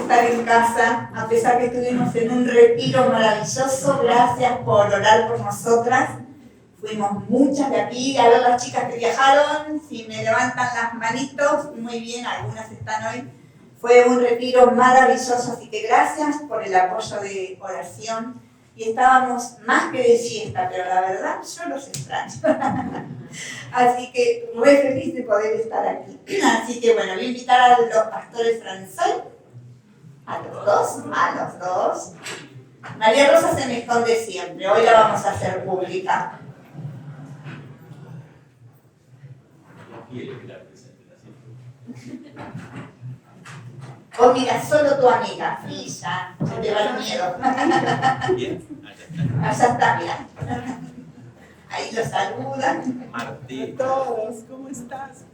estar en casa, a pesar que estuvimos en un retiro maravilloso. Gracias por orar por nosotras. Fuimos muchas de aquí, a ver las chicas que viajaron, si me levantan las manitos, muy bien, algunas están hoy. Fue un retiro maravilloso, así que gracias por el apoyo de oración. Y estábamos más que de fiesta, pero la verdad yo los extraño. Así que muy feliz de poder estar aquí. Así que bueno, voy a invitar a los pastores Franzoy, a los dos. María Rosa se me esconde siempre, hoy la vamos a hacer pública. Oh, mira, solo tu amiga, y ya te va el miedo. Bien, allá está, mira. Ahí los saludan. Martín. A todos, ¿cómo estás?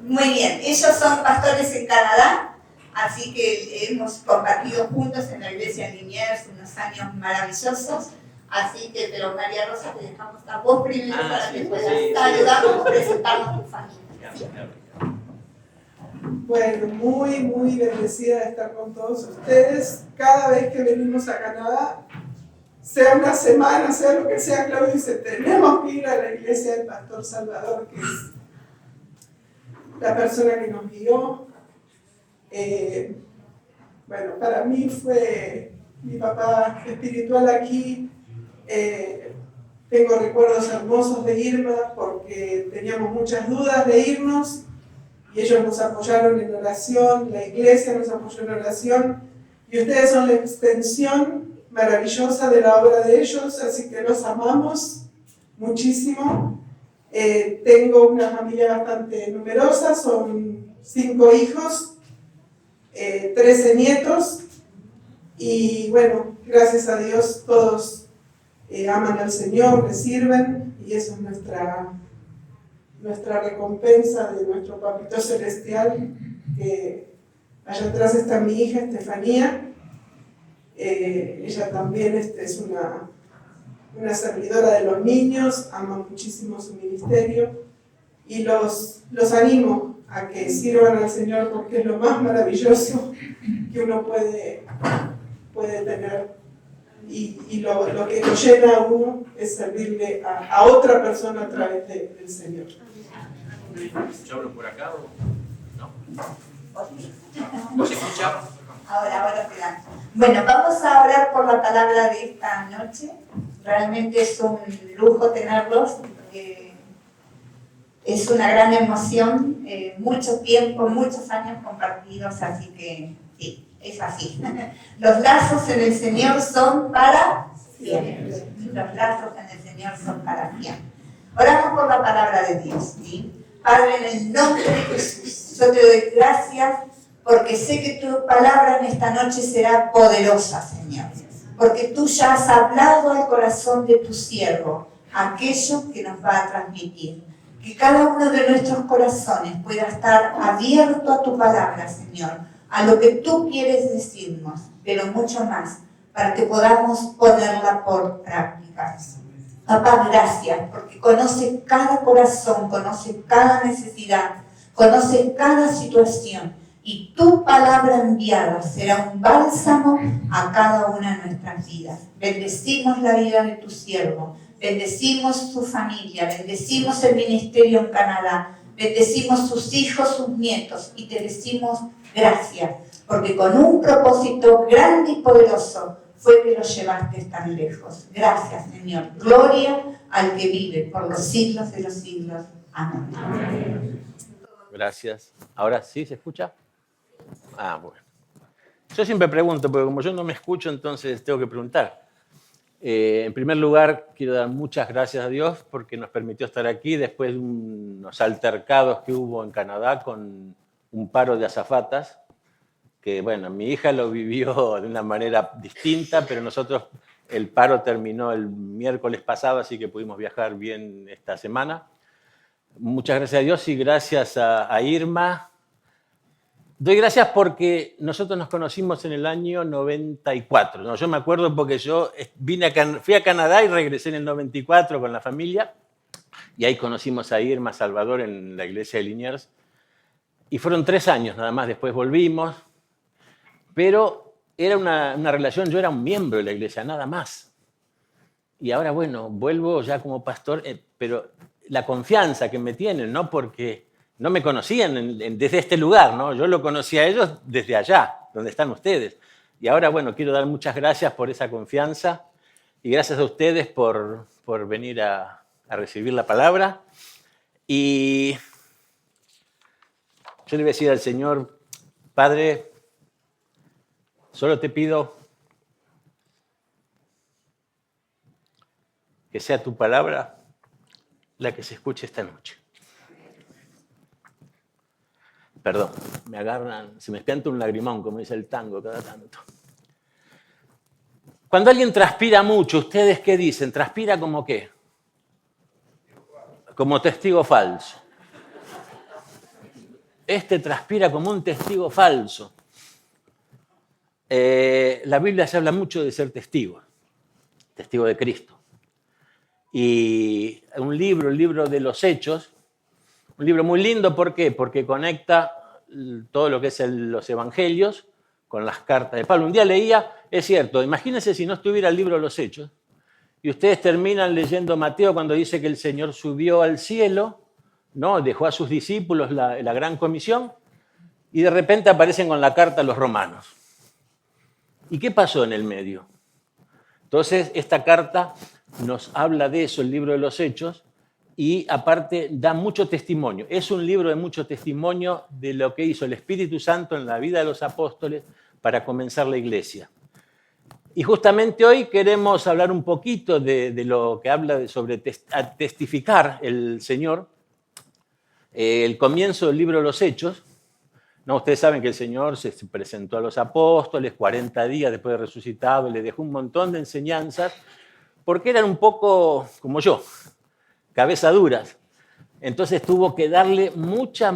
Muy bien, ellos son pastores en Canadá, así que hemos compartido juntos en la iglesia en Liniers unos años maravillosos. Así que, pero María Rosa, te dejamos a vos primero para que puedas saludarnos y presentarnos a tu familia. ¿Sí? Bueno, muy, muy bendecida de estar con todos ustedes. Cada vez que venimos a Canadá, sea una semana, sea lo que sea, Claudio dice, tenemos que ir a la iglesia del Pastor Salvador, que es la persona que nos guió. Bueno, para mí fue mi papá espiritual aquí. Tengo recuerdos hermosos de Irma porque teníamos muchas dudas de irnos y ellos nos apoyaron en oración, la iglesia nos apoyó en oración y ustedes son la extensión maravillosa de la obra de ellos, así que los amamos muchísimo. Tengo una familia bastante numerosa, son 5 hijos, 13 nietos y bueno, gracias a Dios todos aman al Señor, le sirven y eso es nuestra recompensa de nuestro Papito Celestial. Allá atrás está mi hija Estefanía, ella también es una servidora de los niños, ama muchísimo su ministerio y los animo a que sirvan al Señor porque es lo más maravilloso que uno puede tener. Y lo que lo llena a uno es servirle a otra persona a través del Señor. ¿Yo hablo por acá o no? ¿Vos escuchás? Ahora te dan. Bueno, vamos a orar por la palabra de esta noche. Realmente es un lujo tenerlos. Es una gran emoción. Mucho tiempo, muchos años compartidos, así que sí. Es así. Los lazos en el Señor son para siempre. Los lazos en el Señor son para siempre. Oramos por la palabra de Dios, ¿sí? Padre, en el nombre de Jesús, yo te doy gracias porque sé que tu palabra en esta noche será poderosa, Señor. Porque tú ya has hablado al corazón de tu siervo, aquello que nos va a transmitir. Que cada uno de nuestros corazones pueda estar abierto a tu palabra, Señor, a lo que tú quieres decirnos, pero mucho más, para que podamos ponerla por práctica. Papá, gracias, porque conoce cada corazón, conoce cada necesidad, conoce cada situación, y tu palabra enviada será un bálsamo a cada una de nuestras vidas. Bendecimos la vida de tu siervo, bendecimos su familia, bendecimos el ministerio en Canadá, bendecimos sus hijos, sus nietos, y te decimos gracias, porque con un propósito grande y poderoso fue que los llevaste tan lejos. Gracias, Señor. Gloria al que vive por los siglos de los siglos. Amén. Gracias. ¿Ahora sí se escucha? Bueno. Yo siempre pregunto, porque como yo no me escucho, entonces tengo que preguntar. En primer lugar, quiero dar muchas gracias a Dios porque nos permitió estar aquí después de unos altercados que hubo en Canadá con un paro de azafatas, que bueno, mi hija lo vivió de una manera distinta, pero nosotros, el paro terminó el miércoles pasado, así que pudimos viajar bien esta semana. Muchas gracias a Dios y gracias a Irma. Doy gracias porque nosotros nos conocimos en el año 94. No, yo me acuerdo porque yo fui a Canadá y regresé en el 94 con la familia, y ahí conocimos a Irma Salvador en la iglesia de Liniers. Y fueron 3 años nada más, después volvimos. pero era una relación, yo era un miembro de la iglesia, nada más. Y ahora, bueno, vuelvo ya como pastor, pero la confianza que me tienen, ¿no? Porque no me conocían desde este lugar, ¿no? Yo lo conocí a ellos desde allá, donde están ustedes. Y ahora, bueno, quiero dar muchas gracias por esa confianza y gracias a ustedes por venir a recibir la palabra. Y yo le voy a decir al Señor, Padre, solo te pido que sea tu palabra la que se escuche esta noche. Perdón, me agarran, se me espianta un lagrimón, como dice el tango, cada tanto. Cuando alguien transpira mucho, ¿ustedes qué dicen? ¿Transpira como qué? Como testigo falso. Este transpira como un testigo falso. La Biblia se habla mucho de ser testigo de Cristo. Y un libro, el libro de los Hechos, un libro muy lindo, ¿por qué? Porque conecta todo lo que es los evangelios con las cartas de Pablo. Un día leía, es cierto, imagínense si no estuviera el libro de los Hechos, y ustedes terminan leyendo Mateo cuando dice que el Señor subió al cielo, ¿no? Dejó a sus discípulos la gran comisión, y de repente aparecen con la carta a los romanos. ¿Y qué pasó en el medio? Entonces, esta carta nos habla de eso, el libro de los Hechos, y aparte da mucho testimonio. Es un libro de mucho testimonio de lo que hizo el Espíritu Santo en la vida de los apóstoles para comenzar la iglesia. Y justamente hoy queremos hablar un poquito de lo que habla sobre testificar el Señor, el comienzo del libro de los Hechos. No, ustedes saben que el Señor se presentó a los apóstoles 40 días después de resucitado y les dejó un montón de enseñanzas, porque eran un poco como yo, cabeza duras. Entonces tuvo que darle mucha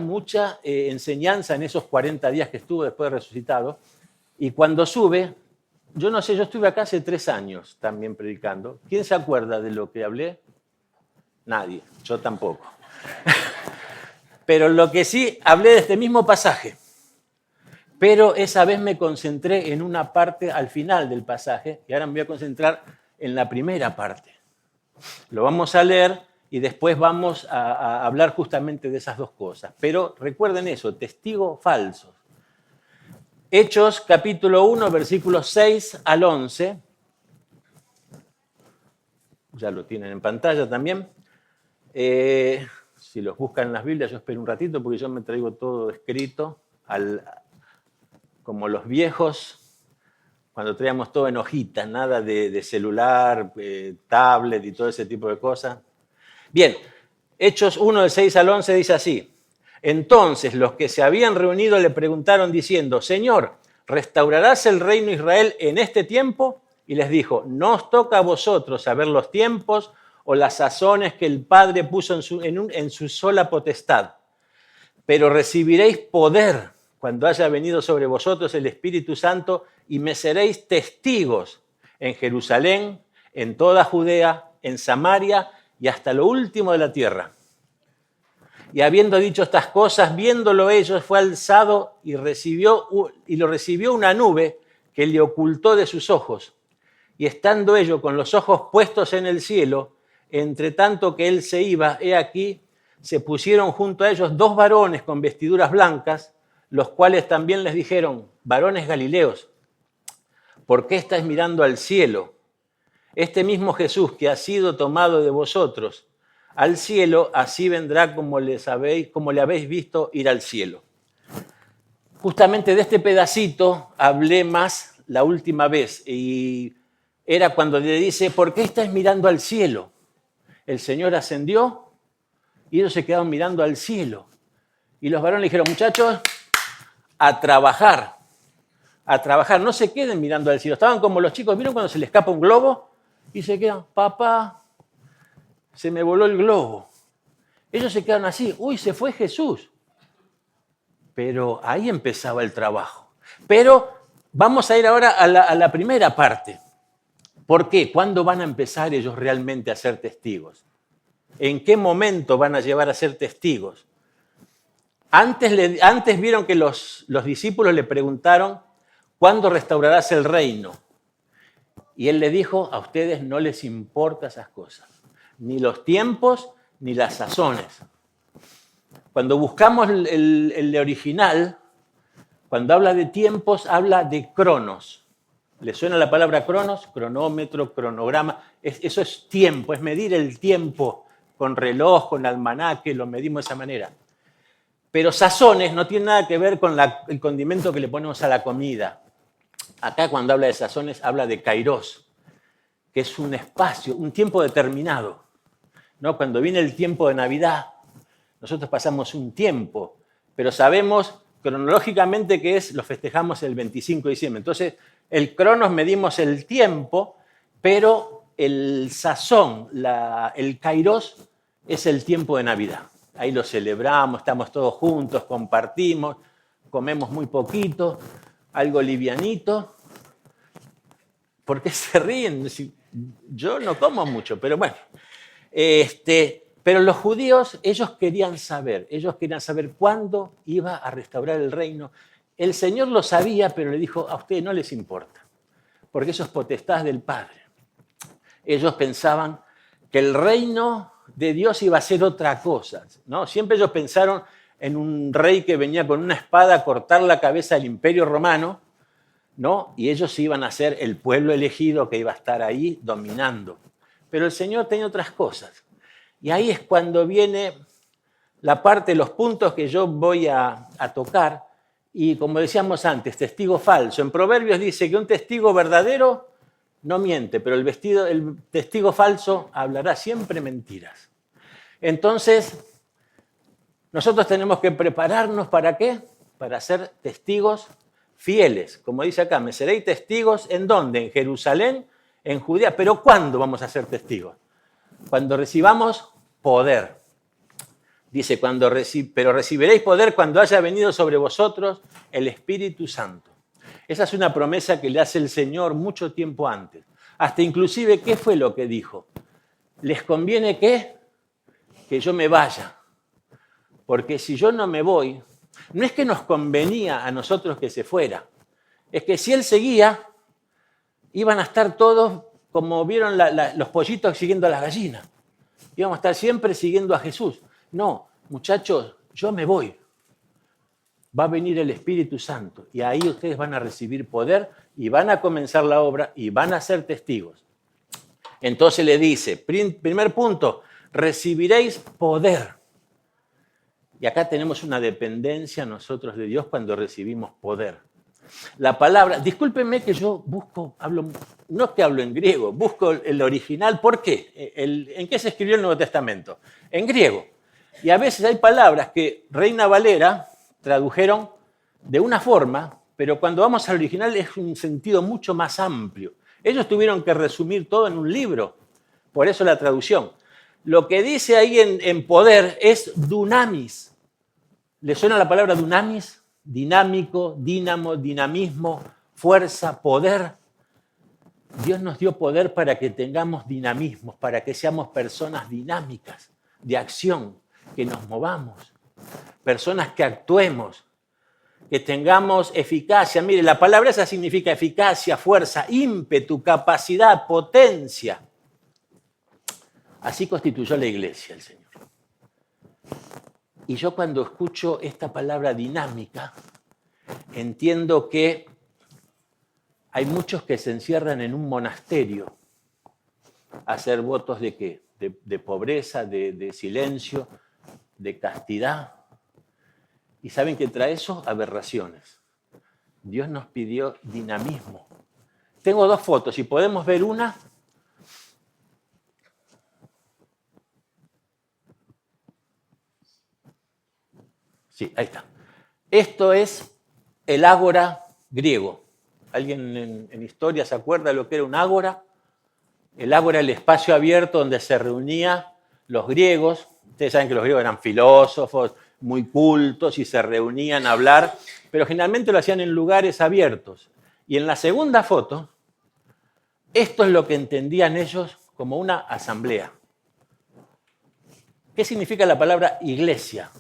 enseñanza en esos 40 días que estuvo después de resucitado. Y cuando sube, yo no sé, yo estuve acá hace 3 años también predicando. ¿Quién se acuerda de lo que hablé? Nadie, yo tampoco. Pero lo que sí, hablé de este mismo pasaje. Pero esa vez me concentré en una parte al final del pasaje y ahora me voy a concentrar en la primera parte. Lo vamos a leer y después vamos a hablar justamente de esas dos cosas. Pero recuerden eso, testigos falsos. Hechos capítulo 1, versículos 6 al 11. Ya lo tienen en pantalla también. Si los buscan en las Biblias, yo espero un ratito porque yo me traigo todo escrito, como los viejos, cuando traíamos todo en hojitas, nada de celular, tablet y todo ese tipo de cosas. Bien, Hechos 1, del 6 al 11 dice así. Entonces los que se habían reunido le preguntaron diciendo, Señor, ¿restaurarás el reino de Israel en este tiempo? Y les dijo, no os toca a vosotros saber los tiempos o las sazones que el Padre puso en su sola potestad, pero recibiréis poder cuando haya venido sobre vosotros el Espíritu Santo y me seréis testigos en Jerusalén, en toda Judea, en Samaria y hasta lo último de la tierra. Y habiendo dicho estas cosas, viéndolo ellos, fue alzado y lo recibió una nube que le ocultó de sus ojos. Y estando ellos con los ojos puestos en el cielo, entre tanto que él se iba, he aquí, se pusieron junto a ellos 2 varones con vestiduras blancas, los cuales también les dijeron, varones galileos, ¿por qué estáis mirando al cielo? Este mismo Jesús que ha sido tomado de vosotros al cielo, así vendrá como le habéis visto ir al cielo. Justamente de este pedacito hablé más la última vez y era cuando le dice, ¿por qué estáis mirando al cielo? El Señor ascendió y ellos se quedaron mirando al cielo. Y los varones le dijeron, muchachos, a trabajar, no se queden mirando al cielo. Estaban como los chicos, ¿vieron cuando se les escapa un globo? Y se quedan, papá, se me voló el globo. Ellos se quedan así, uy, se fue Jesús. Pero ahí empezaba el trabajo. Pero vamos a ir ahora a la primera parte. ¿Por qué? ¿Cuándo van a empezar ellos realmente a ser testigos? ¿En qué momento van a llevar a ser testigos? Antes vieron que los discípulos le preguntaron ¿cuándo restaurarás el reino? Y él le dijo, a ustedes no les importa esas cosas, ni los tiempos ni las sazones. Cuando buscamos el original, cuando habla de tiempos, habla de cronos. ¿Le suena la palabra cronos? Cronómetro, cronograma. Eso es tiempo, es medir el tiempo con reloj, con almanaque, lo medimos de esa manera. Pero sazones no tiene nada que ver con el condimento que le ponemos a la comida. Acá cuando habla de sazones, habla de kairos, que es un espacio, un tiempo determinado, ¿no? Cuando viene el tiempo de Navidad, nosotros pasamos un tiempo, pero sabemos cronológicamente que lo festejamos el 25 de diciembre. Entonces, el cronos medimos el tiempo, pero el sazón, el kairos, es el tiempo de Navidad. Ahí lo celebramos, estamos todos juntos, compartimos, comemos muy poquito, algo livianito. ¿Por qué se ríen? Yo no como mucho, pero bueno. Pero los judíos, ellos querían saber cuándo iba a restaurar el reino. El Señor lo sabía, pero le dijo, a ustedes no les importa, porque eso es potestad del Padre. Ellos pensaban que el reino de Dios iba a ser otra cosa, ¿no? Siempre ellos pensaron en un rey que venía con una espada a cortar la cabeza del Imperio Romano, ¿no? Y ellos iban a ser el pueblo elegido que iba a estar ahí dominando. Pero el Señor tenía otras cosas. Y ahí es cuando viene la parte, los puntos que yo voy a tocar. Y como decíamos antes, testigo falso. En Proverbios dice que un testigo verdadero no miente, pero el testigo falso hablará siempre mentiras. Entonces, nosotros tenemos que prepararnos ¿para qué? Para ser testigos fieles. Como dice acá, me seréis testigos ¿en dónde? En Jerusalén, en Judea. ¿Pero cuándo vamos a ser testigos? Cuando recibamos poder. Dice, pero recibiréis poder cuando haya venido sobre vosotros el Espíritu Santo. Esa es una promesa que le hace el Señor mucho tiempo antes. Hasta inclusive, ¿qué fue lo que dijo? ¿Les conviene qué? Que yo me vaya. Porque si yo no me voy, no es que nos convenía a nosotros que se fuera. Es que si Él seguía, iban a estar todos, como vieron los pollitos siguiendo a las gallinas. Íbamos a estar siempre siguiendo a Jesús. No, muchachos, yo me voy. Va a venir el Espíritu Santo y ahí ustedes van a recibir poder y van a comenzar la obra y van a ser testigos. Entonces le dice, primer punto, recibiréis poder. Y acá tenemos una dependencia nosotros de Dios cuando recibimos poder. La palabra, discúlpenme que yo no es que hablo en griego, busco el original. ¿Por qué? ¿En qué se escribió el Nuevo Testamento? En griego. Y a veces hay palabras que Reina Valera tradujeron de una forma, pero cuando vamos al original es un sentido mucho más amplio. Ellos tuvieron que resumir todo en un libro, por eso la traducción. Lo que dice ahí en poder es dunamis. ¿Le suena la palabra dunamis? Dinámico, dínamo, dinamismo, fuerza, poder. Dios nos dio poder para que tengamos dinamismo, para que seamos personas dinámicas, de acción, que nos movamos, personas que actuemos, que tengamos eficacia. Mire, la palabra esa significa eficacia, fuerza, ímpetu, capacidad, potencia. Así constituyó la iglesia el Señor. Y yo cuando escucho esta palabra dinámica, entiendo que hay muchos que se encierran en un monasterio a hacer votos de ¿qué? De pobreza, de silencio, de castidad. ¿Y saben qué trae eso? Aberraciones. Dios nos pidió dinamismo. Tengo dos fotos, si podemos ver una. Sí, ahí está. Esto es el ágora griego. ¿Alguien en historia se acuerda de lo que era un ágora? El ágora era el espacio abierto donde se reunían los griegos. Ustedes saben que los griegos eran filósofos, muy cultos y se reunían a hablar, pero generalmente lo hacían en lugares abiertos. Y en la segunda foto, esto es lo que entendían ellos como una asamblea. ¿Qué significa la palabra iglesia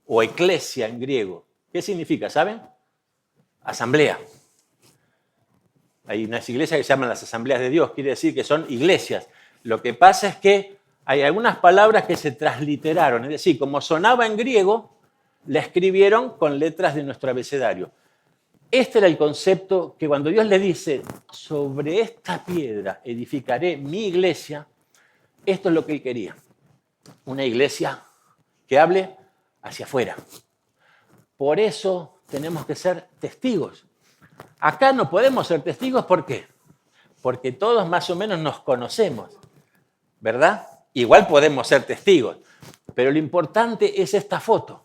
o eclesia en griego? ¿Qué significa, saben? Asamblea. Hay unas iglesias que se llaman las asambleas de Dios, quiere decir que son iglesias. Lo que pasa es que hay algunas palabras que se transliteraron, es decir, como sonaba en griego, la escribieron con letras de nuestro abecedario. Este era el concepto que cuando Dios le dice, sobre esta piedra edificaré mi iglesia, esto es lo que él quería. Una iglesia que hable hacia afuera. Por eso tenemos que ser testigos. Acá no podemos ser testigos, ¿por qué? Porque todos más o menos nos conocemos, ¿verdad? Igual podemos ser testigos, pero lo importante es esta foto,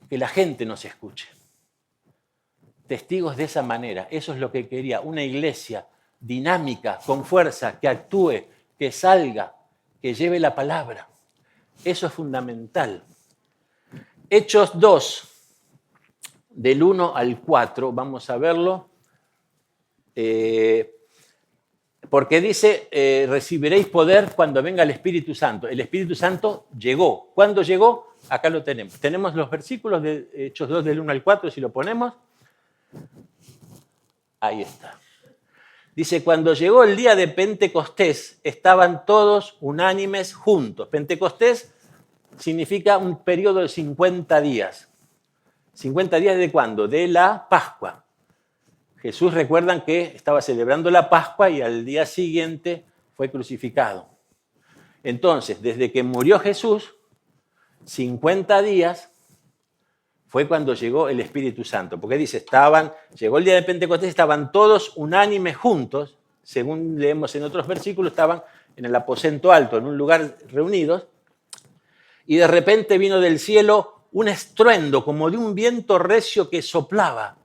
que la gente nos escuche. Testigos de esa manera, eso es lo que quería, una iglesia dinámica, con fuerza, que actúe, que salga, que lleve la palabra. Eso es fundamental. Hechos 2, del 1 al 4, vamos a verlo. Porque dice, recibiréis poder cuando venga el Espíritu Santo. El Espíritu Santo llegó. ¿Cuándo llegó? Acá lo tenemos. Tenemos los versículos de Hechos 2 del 1 al 4, si lo ponemos. Ahí está. Dice, cuando llegó el día de Pentecostés, estaban todos unánimes juntos. Pentecostés significa un periodo de 50 días. ¿50 días de cuándo? De la Pascua. Jesús, recuerdan que estaba celebrando la Pascua y al día siguiente fue crucificado. Entonces, desde que murió Jesús, 50 días fue cuando llegó el Espíritu Santo. Porque dice, llegó el día de Pentecostés, estaban todos unánimes juntos, según leemos en otros versículos, estaban en el aposento alto, en un lugar reunidos, y de repente vino del cielo un estruendo como de un viento recio que soplaba,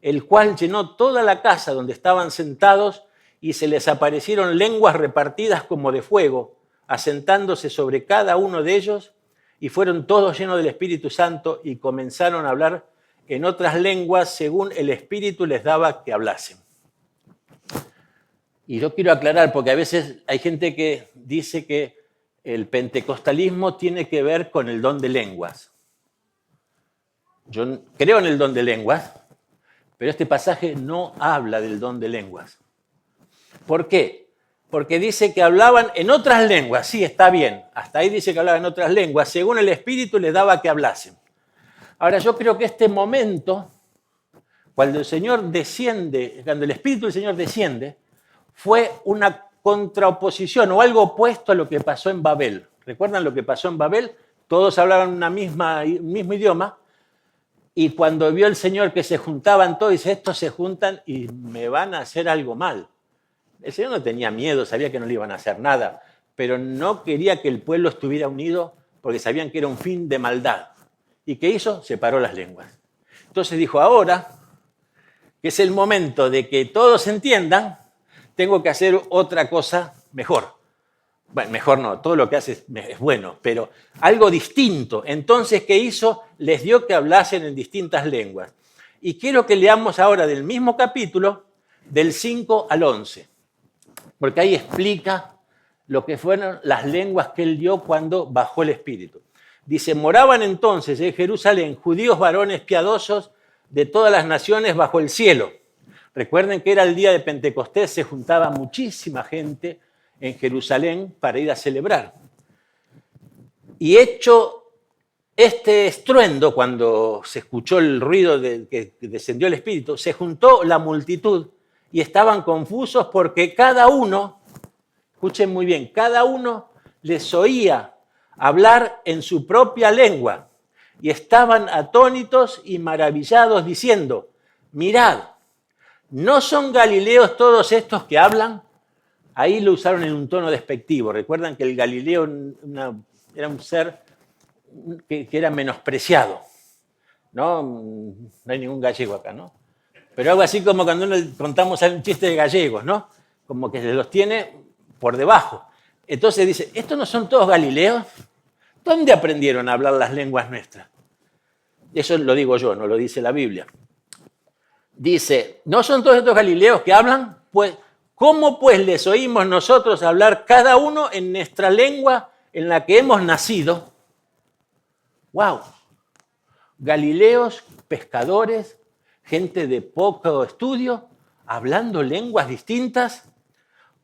el cual llenó toda la casa donde estaban sentados y se les aparecieron lenguas repartidas como de fuego, asentándose sobre cada uno de ellos, y fueron todos llenos del Espíritu Santo y comenzaron a hablar en otras lenguas según el Espíritu les daba que hablasen. Y yo quiero aclarar, porque a veces hay gente que dice que el pentecostalismo tiene que ver con el don de lenguas. Yo creo en el don de lenguas, pero este pasaje no habla del don de lenguas. ¿Por qué? Porque dice que hablaban en otras lenguas. Sí, está bien. Hasta ahí dice que hablaban en otras lenguas. Según el Espíritu les daba que hablasen. Ahora, yo creo que este momento, cuando el Señor desciende, cuando el Espíritu del Señor desciende, fue una contraoposición o algo opuesto a lo que pasó en Babel. ¿Recuerdan lo que pasó en Babel? Todos hablaban un mismo idioma. Y cuando vio el Señor que se juntaban todos, dice, estos se juntan y me van a hacer algo mal. El Señor no tenía miedo, sabía que no le iban a hacer nada, pero no quería que el pueblo estuviera unido porque sabían que era un fin de maldad. ¿Y qué hizo? Separó las lenguas. Entonces dijo, ahora, que es el momento de que todos entiendan, tengo que hacer otra cosa mejor. Bueno, mejor no, todo lo que hace es bueno, pero algo distinto. Entonces, ¿qué hizo? Les dio que hablasen en distintas lenguas. Y quiero que leamos ahora del mismo capítulo, del 5 al 11, porque ahí explica lo que fueron las lenguas que él dio cuando bajó el Espíritu. Dice, moraban entonces en Jerusalén judíos varones piadosos de todas las naciones bajo el cielo. Recuerden que era el día de Pentecostés, se juntaba muchísima gente en Jerusalén para ir a celebrar. Y hecho este estruendo, cuando se escuchó el ruido de que descendió el Espíritu, se juntó la multitud y estaban confusos porque cada uno, escuchen muy bien, cada uno les oía hablar en su propia lengua y estaban atónitos y maravillados diciendo, mirad, ¿no son galileos todos estos que hablan? Ahí lo usaron en un tono despectivo. Recuerdan que el Galileo era un ser que era menospreciado. No hay ningún gallego acá, ¿no? Pero algo así como cuando uno contamos un chiste de gallegos, ¿no? Como que se los tiene por debajo. Entonces dice, ¿estos no son todos galileos? ¿Dónde aprendieron a hablar las lenguas nuestras? Eso lo digo yo, no lo dice la Biblia. Dice, ¿no son todos estos galileos que hablan? Pues, ¿cómo pues les oímos nosotros hablar cada uno en nuestra lengua en la que hemos nacido? ¡Wow! Galileos, pescadores, gente de poco estudio, hablando lenguas distintas,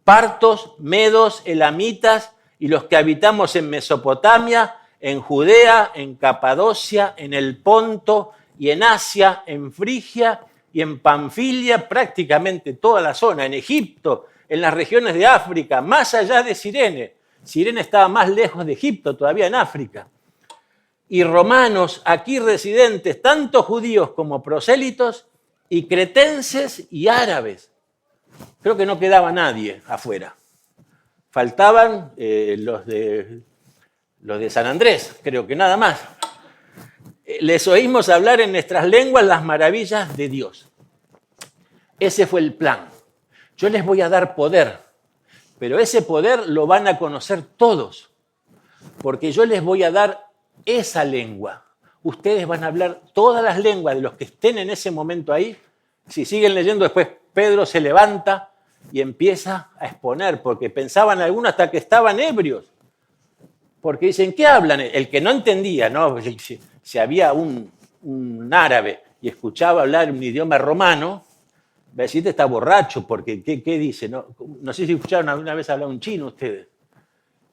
partos, medos, elamitas y los que habitamos en Mesopotamia, en Judea, en Capadocia, en el Ponto y en Asia, en Frigia y en Panfilia, prácticamente toda la zona, en Egipto, en las regiones de África, más allá de Cirene. Cirene estaba más lejos de Egipto, todavía en África. Y romanos aquí residentes, tanto judíos como prosélitos, y cretenses y árabes. Creo que no quedaba nadie afuera. Faltaban los de San Andrés, creo que nada más. Les oímos hablar en nuestras lenguas las maravillas de Dios. Ese fue el plan. Yo les voy a dar poder, pero ese poder lo van a conocer todos, porque yo les voy a dar esa lengua. Ustedes van a hablar todas las lenguas de los que estén en ese momento ahí. Si siguen leyendo, después Pedro se levanta y empieza a exponer, porque pensaban algunos hasta que estaban ebrios. Porque dicen, ¿qué hablan? El que no entendía, ¿no? Si había un árabe y escuchaba hablar un idioma romano, va a decir, está borracho, porque ¿qué dice? No sé si escucharon alguna vez hablar un chino ustedes.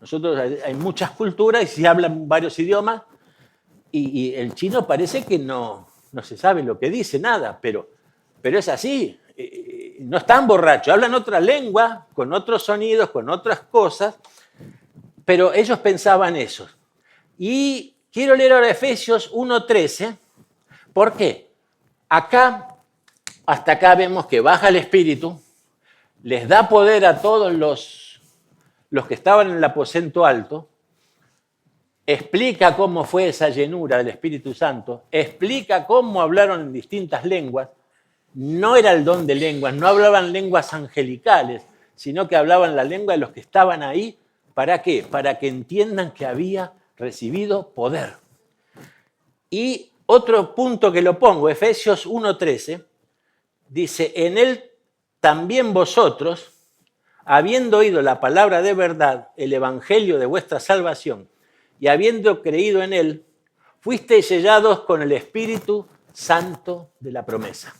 Nosotros hay muchas culturas y se hablan varios idiomas, y el chino parece que no se sabe lo que dice, nada, pero es así. No están borrachos, hablan otra lengua, con otros sonidos, con otras cosas, pero ellos pensaban eso. Y quiero leer ahora Efesios 1:13. ¿Por qué? Hasta acá vemos que baja el Espíritu, les da poder a todos los que estaban en el aposento alto, explica cómo fue esa llenura del Espíritu Santo, explica cómo hablaron en distintas lenguas. No era el don de lenguas, no hablaban lenguas angelicales, sino que hablaban la lengua de los que estaban ahí. ¿Para qué? Para que entiendan que había recibido poder. Y otro punto que lo pongo, Efesios 1:13, dice, en él también vosotros, habiendo oído la palabra de verdad, el evangelio de vuestra salvación, y habiendo creído en él, fuisteis sellados con el Espíritu Santo de la promesa.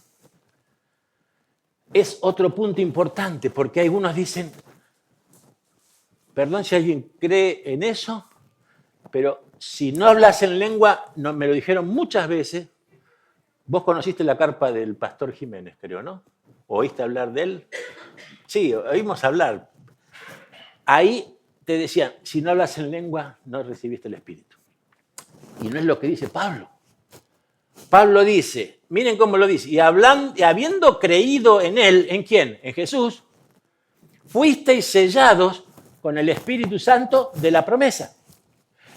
Es otro punto importante, porque algunos dicen, perdón si alguien cree en eso, pero si no hablas en lengua, me lo dijeron muchas veces. Vos conociste la carpa del pastor Jiménez, creo, ¿no? ¿Oíste hablar de él? Sí, oímos hablar. Ahí te decían, si no hablas en lengua, no recibiste el Espíritu. Y no es lo que dice Pablo. Pablo dice, miren cómo lo dice, y habiendo creído en él, ¿en quién? En Jesús, fuisteis sellados con el Espíritu Santo de la promesa.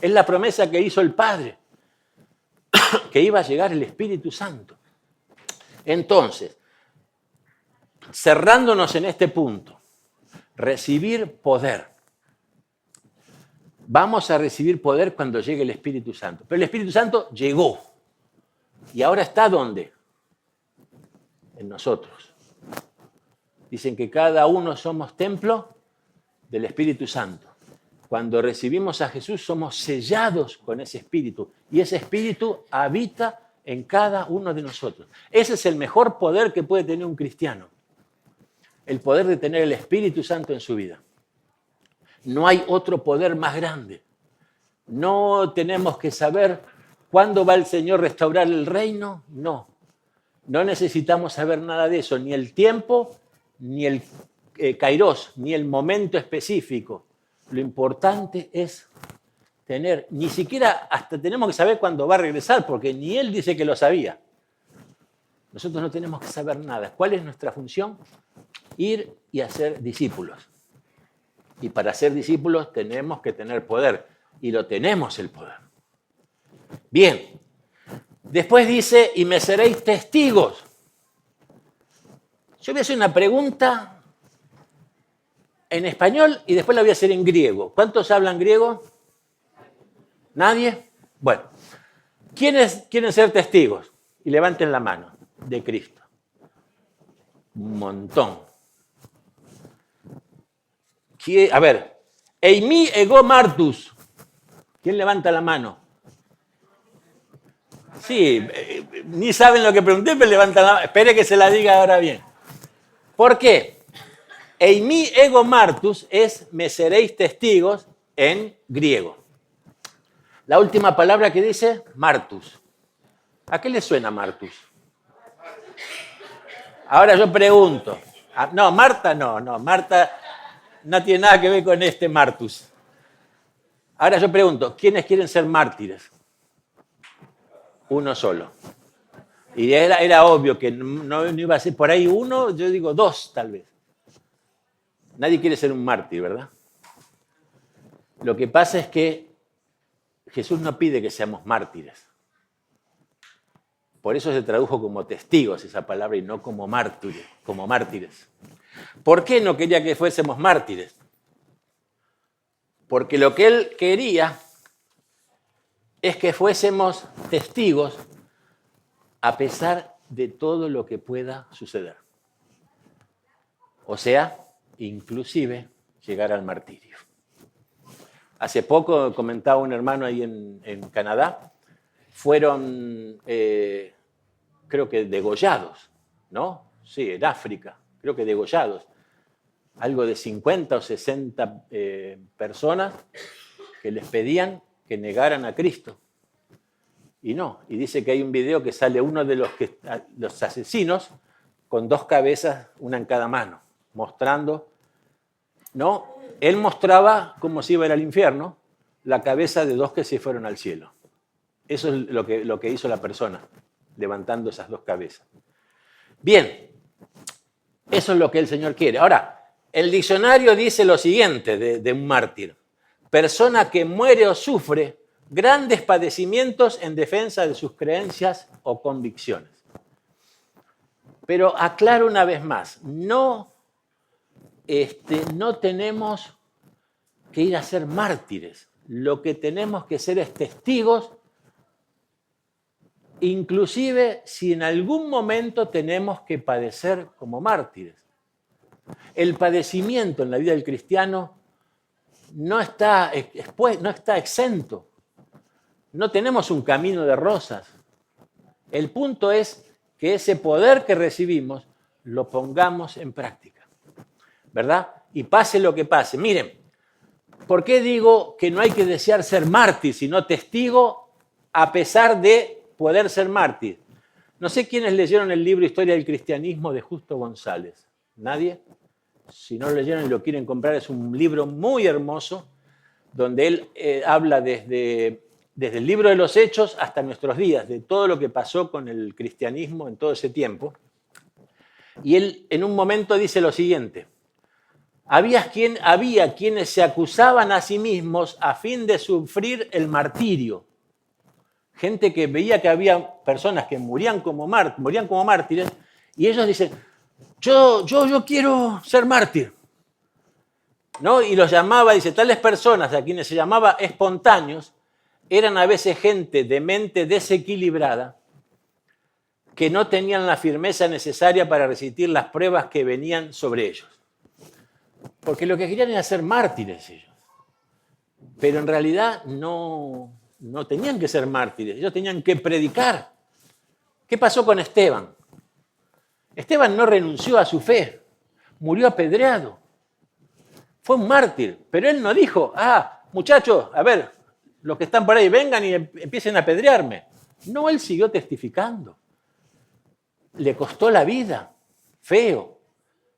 Es la promesa que hizo el Padre, que iba a llegar el Espíritu Santo. Entonces, cerrándonos en este punto, recibir poder. Vamos a recibir poder cuando llegue el Espíritu Santo. Pero el Espíritu Santo llegó. ¿Y ahora está dónde? En nosotros. Dicen que cada uno somos templo del Espíritu Santo. Cuando recibimos a Jesús somos sellados con ese Espíritu y ese Espíritu habita en cada uno de nosotros. Ese es el mejor poder que puede tener un cristiano, el poder de tener el Espíritu Santo en su vida. No hay otro poder más grande. No tenemos que saber cuándo va el Señor a restaurar el reino, no. No necesitamos saber nada de eso, ni el tiempo, ni el kairos, ni el momento específico. Lo importante es tener, ni siquiera hasta tenemos que saber cuándo va a regresar, porque ni Él dice que lo sabía. Nosotros no tenemos que saber nada. ¿Cuál es nuestra función? Ir y hacer discípulos. Y para ser discípulos tenemos que tener poder, y lo tenemos el poder. Bien, después dice, y me seréis testigos. Yo voy a hacer una pregunta en español y después la voy a hacer en griego. ¿Cuántos hablan griego? ¿Nadie? Bueno, ¿quiénes quieren ser testigos? Y levanten la mano de Cristo. Un montón. A ver, eimi ego martus. ¿Quién levanta la mano? Sí, ni saben lo que pregunté, pero levantan la mano. Espere que se la diga ahora bien. ¿Por qué? Eimi ego martus es me seréis testigos en griego. La última palabra que dice, martus. ¿A qué le suena martus? Ahora yo pregunto. No, Marta no, Marta no tiene nada que ver con este martus. Ahora yo pregunto, ¿quiénes quieren ser mártires? Uno solo. Y era obvio que no iba a ser por ahí uno, yo digo dos tal vez. Nadie quiere ser un mártir, ¿verdad? Lo que pasa es que Jesús no pide que seamos mártires. Por eso se tradujo como testigos esa palabra y no como mártires. ¿Por qué no quería que fuésemos mártires? Porque lo que él quería es que fuésemos testigos a pesar de todo lo que pueda suceder. O sea, inclusive llegar al martirio. Hace poco comentaba un hermano ahí en Canadá, fueron, creo que degollados, ¿no? Sí, en África, creo que degollados. Algo de 50 o 60 personas que les pedían que negaran a Cristo. Y no, y dice que hay un video que sale uno de los asesinos con dos cabezas, una en cada mano, mostrando, ¿no? Él mostraba cómo se iba a ir al infierno, la cabeza de dos que se fueron al cielo. Eso es lo que hizo la persona, levantando esas dos cabezas. Bien, eso es lo que el Señor quiere. Ahora, el diccionario dice lo siguiente de un mártir. Persona que muere o sufre grandes padecimientos en defensa de sus creencias o convicciones. Pero aclaro una vez más, no tenemos que ir a ser mártires. Lo que tenemos que ser es testigos, inclusive si en algún momento tenemos que padecer como mártires. El padecimiento en la vida del cristiano no está exento. No tenemos un camino de rosas. El punto es que ese poder que recibimos lo pongamos en práctica, ¿verdad? Y pase lo que pase. Miren, ¿por qué digo que no hay que desear ser mártir, sino testigo a pesar de poder ser mártir? No sé quiénes leyeron el libro Historia del Cristianismo de Justo González. ¿Nadie? Si no lo leyeron y lo quieren comprar, es un libro muy hermoso donde él habla desde el libro de los Hechos hasta nuestros días, de todo lo que pasó con el cristianismo en todo ese tiempo. Y él en un momento dice lo siguiente: había quienes se acusaban a sí mismos a fin de sufrir el martirio. Gente que veía que había personas que morían como mártires, y ellos dicen, yo quiero ser mártir, ¿no? Y los llamaba, dice, tales personas a quienes se llamaba espontáneos, eran a veces gente de mente desequilibrada, que no tenían la firmeza necesaria para resistir las pruebas que venían sobre ellos. Porque lo que querían era ser mártires ellos. Pero en realidad no tenían que ser mártires, ellos tenían que predicar. ¿Qué pasó con Esteban? Esteban no renunció a su fe, murió apedreado. Fue un mártir, pero él no dijo, muchachos, a ver, los que están por ahí vengan y empiecen a apedrearme. No, él siguió testificando. Le costó la vida, feo.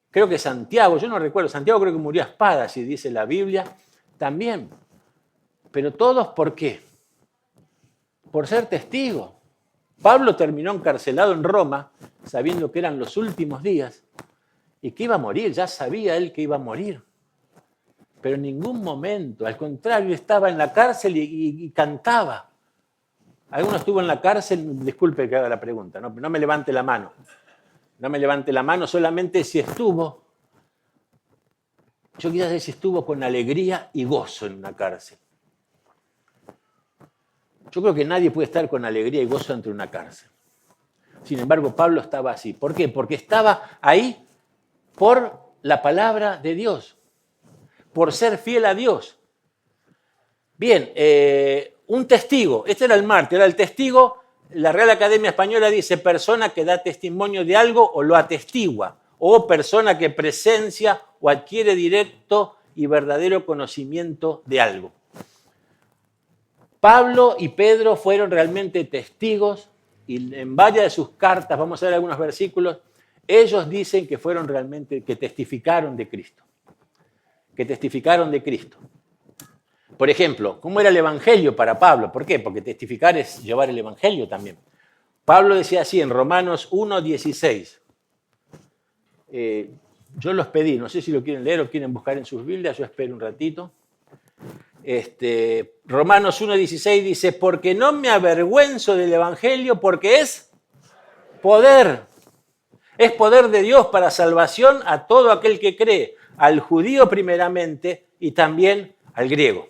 Creo que Santiago, yo no recuerdo, Santiago creo que murió a espada, si dice la Biblia, también. Pero todos, ¿por qué? Por ser testigos. Pablo terminó encarcelado en Roma, sabiendo que eran los últimos días y que iba a morir, ya sabía él que iba a morir. Pero en ningún momento, al contrario, estaba en la cárcel y cantaba. ¿Alguno estuvo en la cárcel? Disculpe que haga la pregunta, no me levante la mano. No me levante la mano, solamente si estuvo. Yo quisiera saber si estuvo con alegría y gozo en una cárcel. Yo creo que nadie puede estar con alegría y gozo entre una cárcel. Sin embargo, Pablo estaba así. ¿Por qué? Porque estaba ahí por la palabra de Dios, por ser fiel a Dios. Bien, un testigo, este era el mártir, era el testigo. La Real Academia Española dice persona que da testimonio de algo o lo atestigua o persona que presencia o adquiere directo y verdadero conocimiento de algo. Pablo y Pedro fueron realmente testigos y en varias de sus cartas, vamos a ver algunos versículos, ellos dicen que fueron realmente, que testificaron de Cristo. Que testificaron de Cristo. Por ejemplo, ¿cómo era el Evangelio para Pablo? ¿Por qué? Porque testificar es llevar el Evangelio también. Pablo decía así en Romanos 1:16. Yo los pedí, no sé si lo quieren leer o quieren buscar en sus Biblias, yo espero un ratito. Romanos 1:16 dice, porque no me avergüenzo del Evangelio porque es poder. Es poder de Dios para salvación a todo aquel que cree, al judío primeramente y también al griego.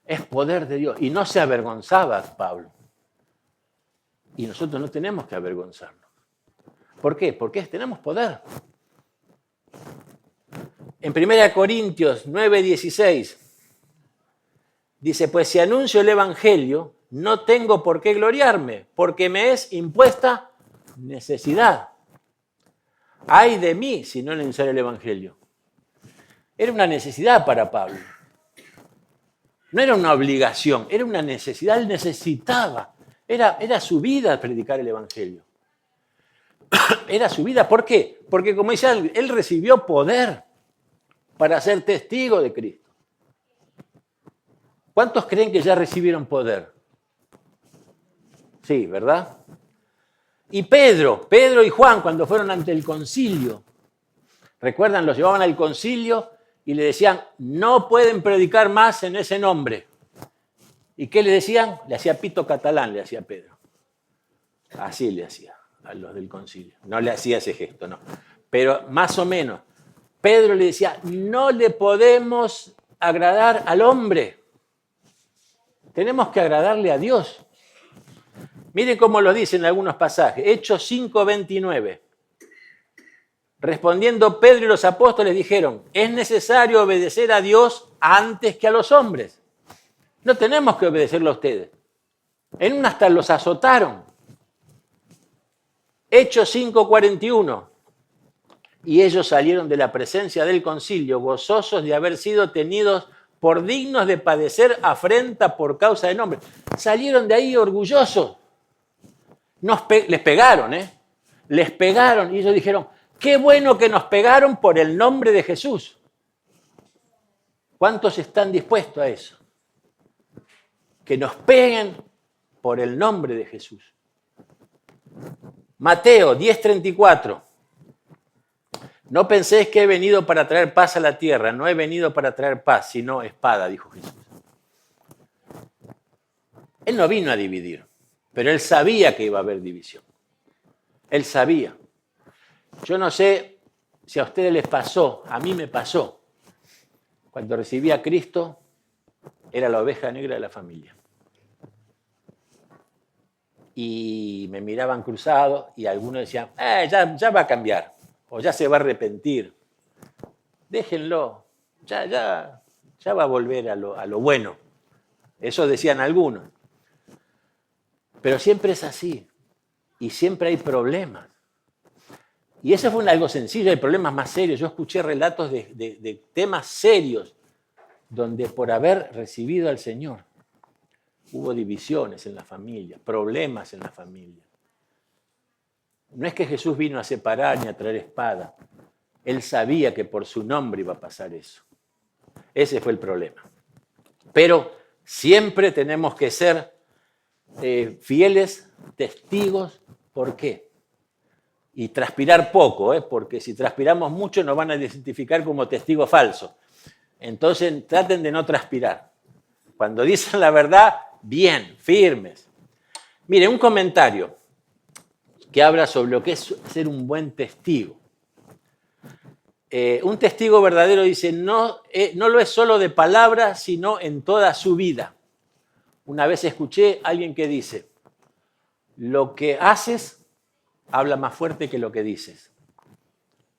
Es poder de Dios. Y no se avergonzaba Pablo. Y nosotros no tenemos que avergonzarnos. ¿Por qué? Porque tenemos poder. En 1 Corintios 9:16 dice, pues si anuncio el Evangelio, no tengo por qué gloriarme, porque me es impuesta necesidad. Ay de mí si no anunciara el Evangelio. Era una necesidad para Pablo. No era una obligación, era una necesidad, él necesitaba. Era su vida predicar el Evangelio. Era su vida. ¿Por qué? Porque como dice él recibió poder para ser testigo de Cristo. ¿Cuántos creen que ya recibieron poder? Sí, ¿verdad? Y Pedro y Juan cuando fueron ante el concilio, ¿recuerdan? Los llevaban al concilio y le decían, no pueden predicar más en ese nombre. ¿Y qué le decían? Le hacía pito catalán, le hacía Pedro. Así le hacía a los del concilio. No le hacía ese gesto, no. Pero más o menos. Pedro le decía, no le podemos agradar al hombre. Tenemos que agradarle a Dios. Miren cómo lo dicen algunos pasajes. Hechos 5:29. Respondiendo Pedro y los apóstoles dijeron, es necesario obedecer a Dios antes que a los hombres. No tenemos que obedecerlo a ustedes. En una hasta los azotaron. Hechos 5:41. Y ellos salieron de la presencia del concilio, gozosos de haber sido tenidos por dignos de padecer afrenta por causa del nombre. Salieron de ahí orgullosos. Les pegaron, Les pegaron y ellos dijeron, qué bueno que nos pegaron por el nombre de Jesús. ¿Cuántos están dispuestos a eso? Que nos peguen por el nombre de Jesús. Mateo 10:34. No penséis que he venido para traer paz a la tierra. No he venido para traer paz, sino espada, dijo Jesús. Él no vino a dividir, pero él sabía que iba a haber división. Él sabía. Yo no sé si a ustedes les pasó, a mí me pasó. Cuando recibí a Cristo, era la oveja negra de la familia. Y me miraban cruzado y algunos decían, ya va a cambiar, o ya se va a arrepentir. Déjenlo, ya va a volver a lo bueno. Eso decían algunos. Pero siempre es así, y siempre hay problemas. Y eso fue algo sencillo, hay problemas más serios. Yo escuché relatos de temas serios donde por haber recibido al Señor hubo divisiones en la familia, problemas en la familia. No es que Jesús vino a separar ni a traer espada. Él sabía que por su nombre iba a pasar eso. Ese fue el problema. Pero siempre tenemos que ser fieles testigos. ¿Por qué? Y transpirar poco, porque si transpiramos mucho nos van a identificar como testigos falsos. Entonces traten de no transpirar. Cuando dicen la verdad, bien, firmes. Mire, un comentario que habla sobre lo que es ser un buen testigo. Un testigo verdadero dice, no lo es solo de palabras, sino en toda su vida. Una vez escuché a alguien que dice, lo que haces habla más fuerte que lo que dices.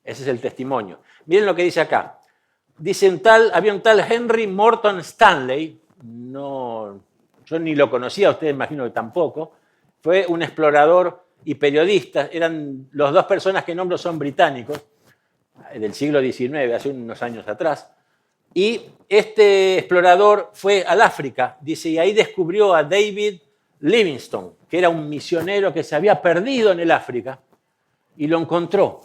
Ese es el testimonio. Miren lo que dice acá. Dice había un tal Henry Morton Stanley, yo ni lo conocía, ustedes imagino que tampoco, fue un explorador y periodistas, eran los dos personas que nombro son británicos, del siglo XIX, hace unos años atrás, y este explorador fue al África, dice, y ahí descubrió a David Livingstone, que era un misionero que se había perdido en el África, y lo encontró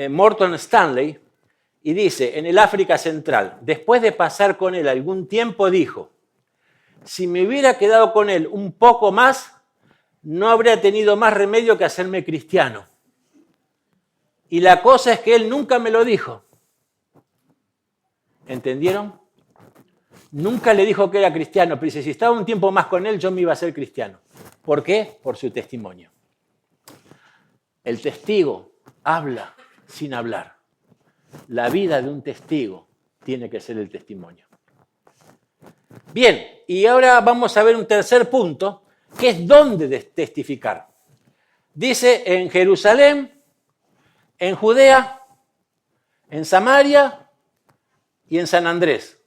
Morton Stanley, y dice, en el África Central, después de pasar con él algún tiempo, dijo, si me hubiera quedado con él un poco más, no habría tenido más remedio que hacerme cristiano. Y la cosa es que él nunca me lo dijo. ¿Entendieron? Nunca le dijo que era cristiano, pero dice, si estaba un tiempo más con él, yo me iba a hacer cristiano. ¿Por qué? Por su testimonio. El testigo habla sin hablar. La vida de un testigo tiene que ser el testimonio. Bien, y ahora vamos a ver un tercer punto, que es dónde testificar. Dice en Jerusalén, en Judea, en Samaria y en San Andrés.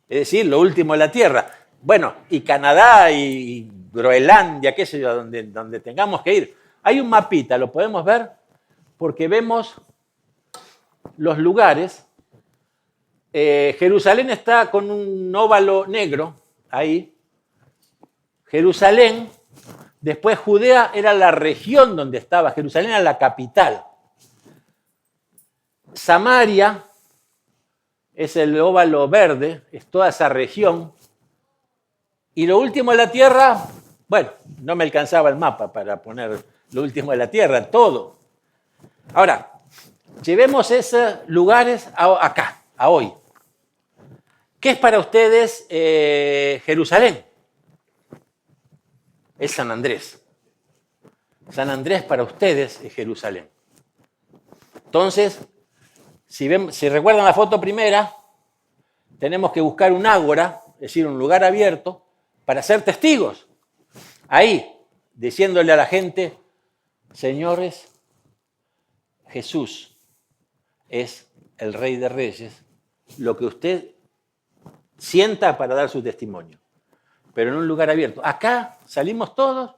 Es decir, lo último de la tierra. Bueno, y Canadá y Groenlandia, qué sé yo, donde tengamos que ir. Hay un mapita, ¿lo podemos ver? Porque vemos los lugares. Jerusalén está con un óvalo negro, ahí. Jerusalén, después Judea era la región donde estaba, Jerusalén era la capital. Samaria es el óvalo verde, es toda esa región. Y lo último de la tierra, bueno, no me alcanzaba el mapa para poner lo último de la tierra, todo. Ahora, llevemos esos lugares acá, a hoy. ¿Qué es para ustedes Jerusalén? Es San Andrés. San Andrés para ustedes es Jerusalén. Entonces, si recuerdan la foto primera, tenemos que buscar un ágora, es decir, un lugar abierto, para ser testigos. Ahí, diciéndole a la gente, señores, Jesús es el Rey de Reyes, lo que usted sienta para dar su testimonio, pero en un lugar abierto. Acá salimos todos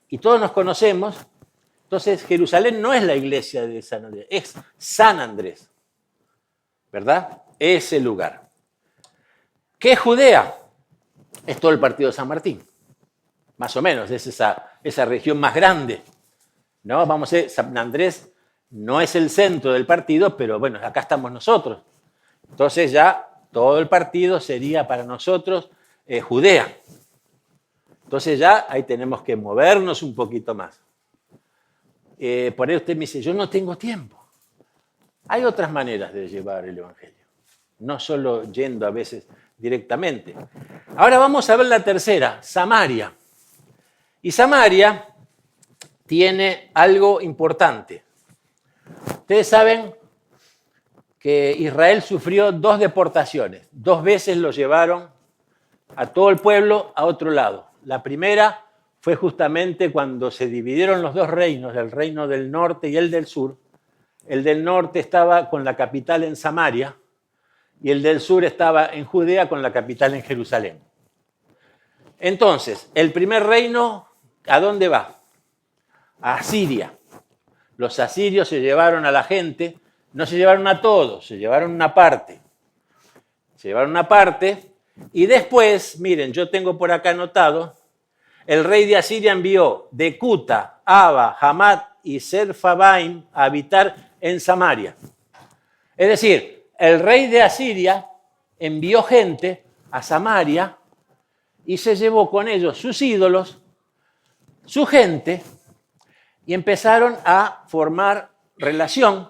y todos nos conocemos. Entonces, Jerusalén no es la iglesia de San Andrés, es San Andrés, ¿verdad? Ese lugar. ¿Qué es Judea? Es todo el partido de San Martín, más o menos, es esa región más grande, ¿no? Vamos a ver, San Andrés no es el centro del partido, pero bueno, acá estamos nosotros. Entonces ya todo el partido sería para nosotros Judea. Entonces ya ahí tenemos que movernos un poquito más. Por ahí usted me dice, yo no tengo tiempo. Hay otras maneras de llevar el Evangelio, no solo yendo a veces directamente. Ahora vamos a ver la tercera, Samaria. Y Samaria tiene algo importante. Ustedes saben que Israel sufrió 2 deportaciones. 2 veces lo llevaron a todo el pueblo a otro lado. La primera fue justamente cuando se dividieron los 2 reinos, el reino del norte y el del sur. El del norte estaba con la capital en Samaria y el del sur estaba en Judea con la capital en Jerusalén. Entonces, el primer reino, ¿a dónde va? A Asiria. Los asirios se llevaron a la gente, no se llevaron a todos, se llevaron una parte. Se llevaron una parte y después, miren, yo tengo por acá anotado, el rey de Asiria envió de Cuta, Aba, Hamat y Serfabaim a habitar en Samaria. Es decir, el rey de Asiria envió gente a Samaria y se llevó con ellos sus ídolos, su gente, y empezaron a formar relación.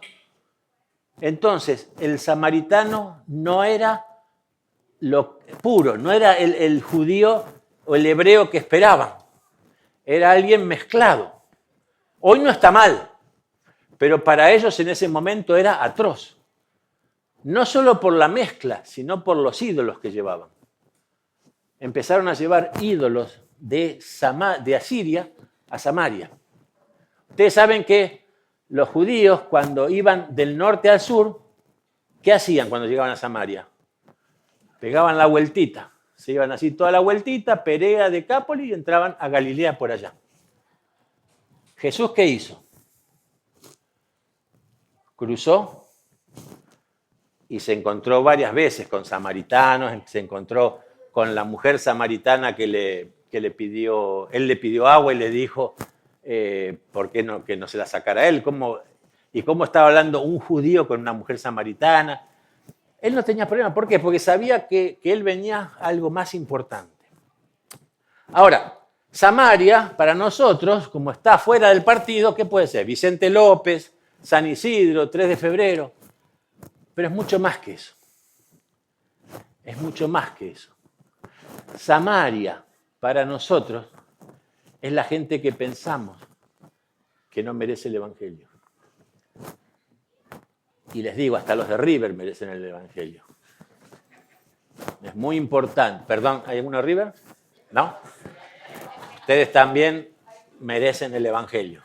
Entonces, el samaritano no era lo puro, no era el judío o el hebreo que esperaban. Era alguien mezclado. Hoy no está mal, pero para ellos en ese momento era atroz. No solo por la mezcla, sino por los ídolos que llevaban. Empezaron a llevar ídolos de Asiria a Samaria. Ustedes saben que los judíos, cuando iban del norte al sur, ¿qué hacían cuando llegaban a Samaria? Pegaban la vueltita, Se iban así toda la vueltita, Perea, Decápolis, y entraban a Galilea por allá. ¿Jesús qué hizo? Cruzó y se encontró varias veces con samaritanos, se encontró con la mujer samaritana que le pidió, él le pidió agua y le dijo, ¿por qué no, que no se la sacara él? ¿Cómo estaba hablando un judío con una mujer samaritana? Él no tenía problema. ¿Por qué? Porque sabía que él venía a algo más importante. Ahora, Samaria, para nosotros, como está fuera del partido, ¿qué puede ser? Vicente López, San Isidro, 3 de febrero. Pero es mucho más que eso. Es mucho más que eso. Samaria, para nosotros, es la gente que pensamos que no merece el Evangelio. Y les digo, hasta los de River merecen el Evangelio. Es muy importante. Perdón, ¿hay alguno de River? ¿No? Ustedes también merecen el Evangelio.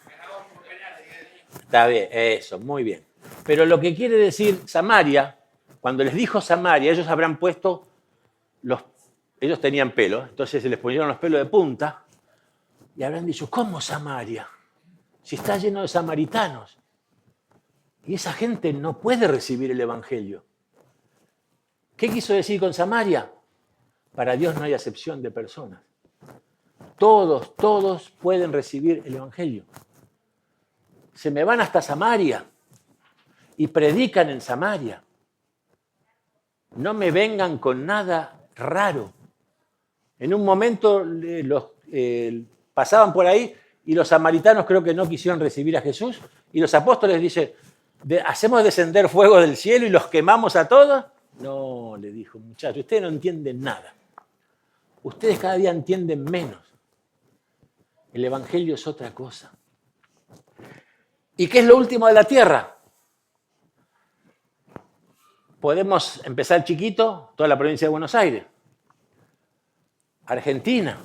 Está bien, eso, muy bien. Pero lo que quiere decir Samaria, cuando les dijo Samaria, ellos habrán puesto ellos tenían pelo, entonces se les pusieron los pelos de punta y habrán dicho, ¿cómo Samaria? Si está lleno de samaritanos. Y esa gente no puede recibir el Evangelio. ¿Qué quiso decir con Samaria? Para Dios no hay acepción de personas. Todos pueden recibir el Evangelio. Se me van hasta Samaria y predican en Samaria. No me vengan con nada raro. En un momento pasaban por ahí y los samaritanos creo que no quisieron recibir a Jesús y los apóstoles dicen, ¿hacemos descender fuego del cielo y los quemamos a todos? No, le dijo, muchachos, ustedes no entienden nada. Ustedes cada día entienden menos. El Evangelio es otra cosa. ¿Y qué es lo último de la tierra? Podemos empezar chiquito, toda la provincia de Buenos Aires, Argentina,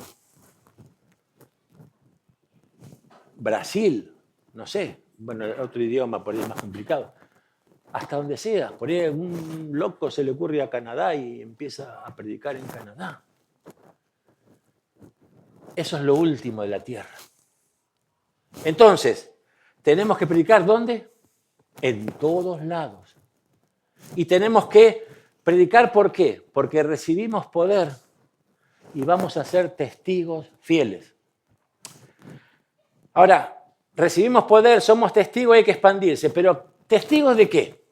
Brasil, no sé, bueno, otro idioma por ahí es más complicado, hasta donde sea. Por ahí un loco se le ocurre a Canadá y empieza a predicar en Canadá. Eso es lo último de la tierra. Entonces, tenemos que predicar ¿dónde? En todos lados. Y tenemos que predicar ¿por qué? Porque recibimos poder y vamos a ser testigos fieles. Ahora, recibimos poder, somos testigos, hay que expandirse, pero ¿testigos de qué?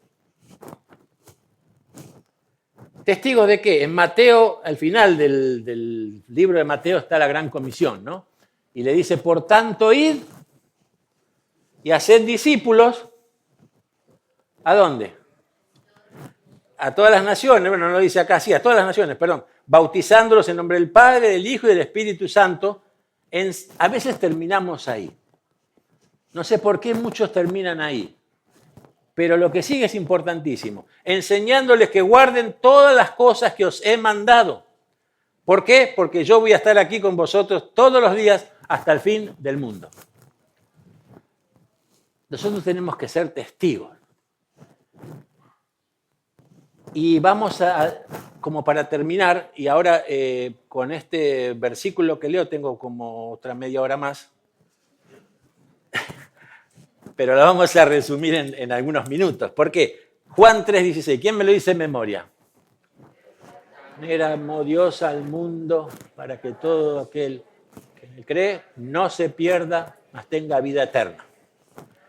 ¿Testigos de qué? En Mateo, al final del libro de Mateo está la gran comisión, ¿no? Y le dice, por tanto, id y haced discípulos. ¿A dónde? A todas las naciones, bueno, no lo dice acá, sí, a todas las naciones, perdón, bautizándolos en nombre del Padre, del Hijo y del Espíritu Santo. A veces terminamos ahí. No sé por qué muchos terminan ahí, pero lo que sigue es importantísimo. Enseñándoles que guarden todas las cosas que os he mandado. ¿Por qué? Porque yo voy a estar aquí con vosotros todos los días hasta el fin del mundo. Nosotros tenemos que ser testigos. Y vamos como para terminar, y ahora con este versículo que leo, tengo como otra media hora más, pero lo vamos a resumir en algunos minutos. ¿Por qué? Juan 3:16, ¿quién me lo dice en memoria? Amó Dios al mundo para que todo aquel que en él cree no se pierda, mas tenga vida eterna.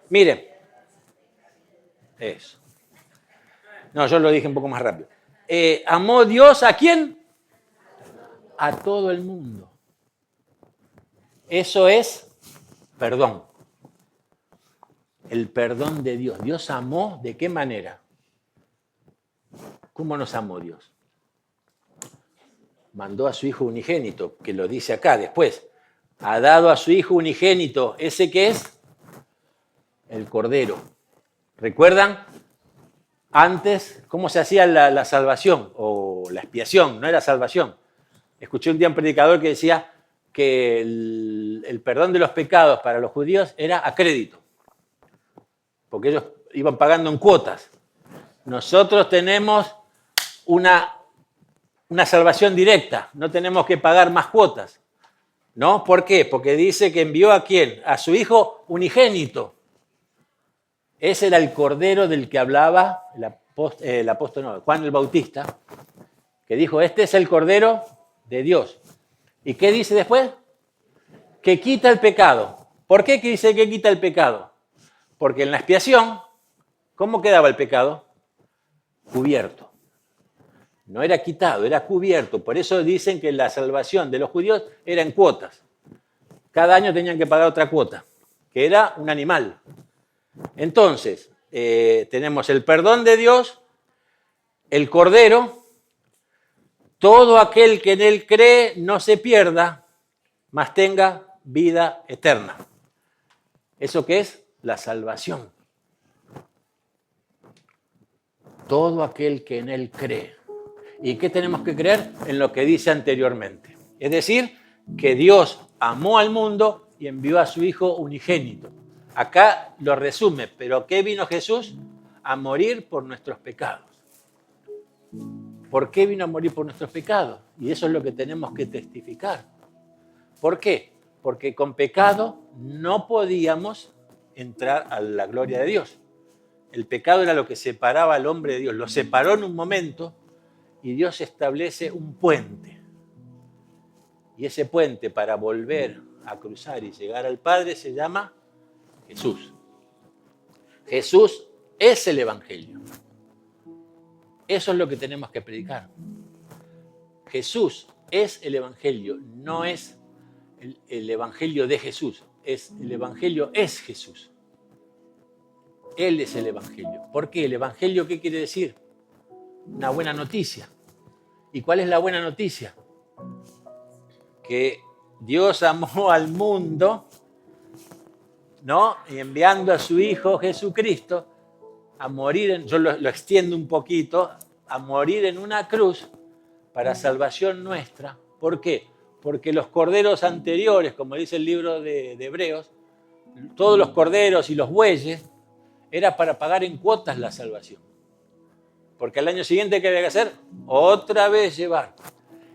Miren, eso. No, yo lo dije un poco más rápido. ¿Amó Dios a quién? A todo el mundo. Eso es perdón. El perdón de Dios. ¿Dios amó de qué manera? ¿Cómo nos amó Dios? Mandó a su Hijo unigénito, que lo dice acá después. Ha dado a su Hijo unigénito. ¿Ese qué es? El Cordero. ¿Recuerdan? Antes, ¿cómo se hacía la salvación o la expiación? No era salvación. Escuché un día un predicador que decía que el perdón de los pecados para los judíos era a crédito, porque ellos iban pagando en cuotas. Nosotros tenemos una una salvación directa, no tenemos que pagar más cuotas. ¿No? ¿Por qué? Porque dice que envió ¿a quién? A su Hijo unigénito. Ese era el Cordero del que hablaba el apóstol Juan el Bautista, que dijo, este es el Cordero de Dios. ¿Y qué dice después? Que quita el pecado. ¿Por qué dice que quita el pecado? Porque en la expiación, ¿cómo quedaba el pecado? Cubierto. No era quitado, era cubierto. Por eso dicen que la salvación de los judíos era en cuotas. Cada año tenían que pagar otra cuota, que era un animal. Entonces, tenemos el perdón de Dios, el Cordero, todo aquel que en Él cree no se pierda, mas tenga vida eterna. ¿Eso qué es? La salvación. Todo aquel que en Él cree. ¿Y qué tenemos que creer? En lo que dice anteriormente. Es decir, que Dios amó al mundo y envió a su Hijo unigénito. Acá lo resume, pero ¿qué vino Jesús? A morir por nuestros pecados. ¿Por qué vino a morir por nuestros pecados? Y eso es lo que tenemos que testificar. ¿Por qué? Porque con pecado no podíamos entrar a la gloria de Dios. El pecado era lo que separaba al hombre de Dios. Lo separó en un momento. Y Dios establece un puente. Y ese puente para volver a cruzar y llegar al Padre se llama Jesús. Jesús es el Evangelio. Eso es lo que tenemos que predicar. Jesús es el Evangelio, no es el Evangelio de Jesús. El Evangelio es Jesús. Él es el Evangelio. ¿Por qué? ¿El Evangelio qué quiere decir? Una buena noticia. ¿Y cuál es la buena noticia? Que Dios amó al mundo, ¿no? Y enviando a su Hijo Jesucristo a morir, yo lo extiendo un poquito, a morir en una cruz para salvación nuestra. ¿Por qué? Porque los corderos anteriores, como dice el libro de Hebreos, todos los corderos y los bueyes, era para pagar en cuotas la salvación. Porque al año siguiente, ¿qué había que hacer? Otra vez llevar.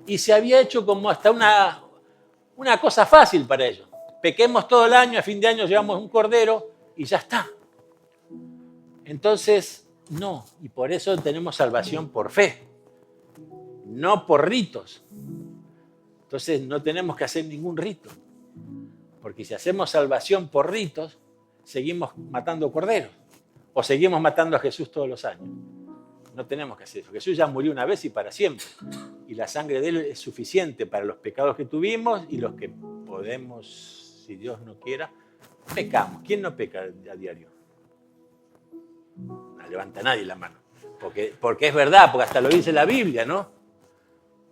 Y se había hecho como hasta una cosa fácil para ellos. Pequemos todo el año, a fin de año llevamos un cordero y ya está. Entonces, no. Y por eso tenemos salvación por fe, no por ritos. Entonces no tenemos que hacer ningún rito. Porque si hacemos salvación por ritos, seguimos matando corderos. O seguimos matando a Jesús todos los años. No tenemos que hacer eso. Jesús ya murió una vez y para siempre. Y la sangre de Él es suficiente para los pecados que tuvimos y los que podemos, si Dios no quiera, pecamos. ¿Quién no peca a diario? No levanta nadie la mano. Porque es verdad, porque hasta lo dice la Biblia, ¿no?